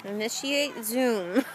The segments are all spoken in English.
Initiate Zoom.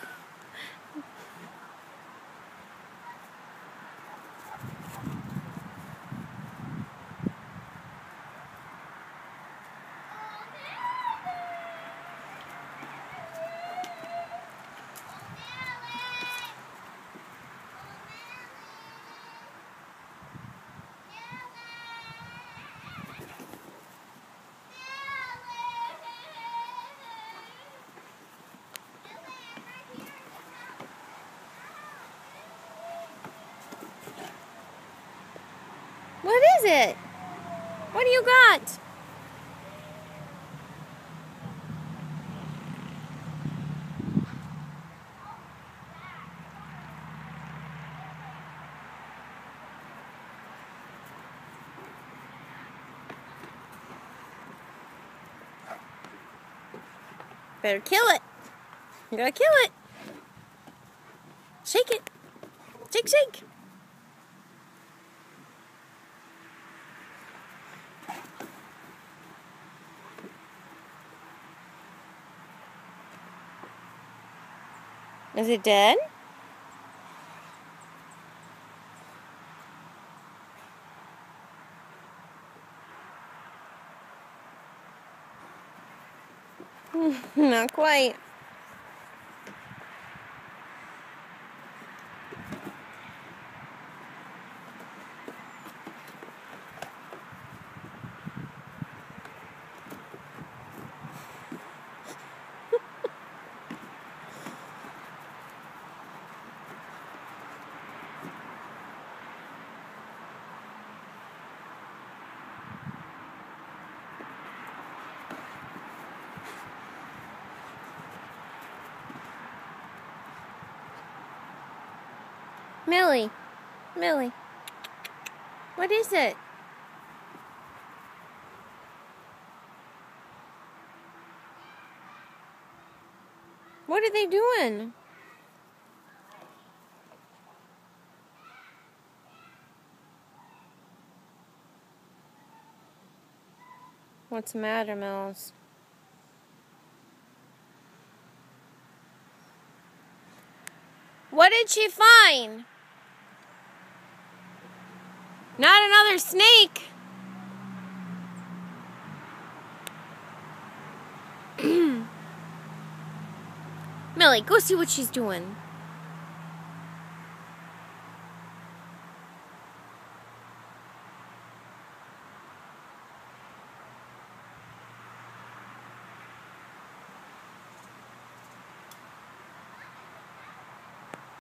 What is it? What do you got? Better kill it. You gotta kill it. Shake it. Shake, shake. Is it dead? Not quite. Millie, Millie, what is it? What are they doing? What's the matter, Mills? What did she find? Not another snake. Millie, go see what she's doing.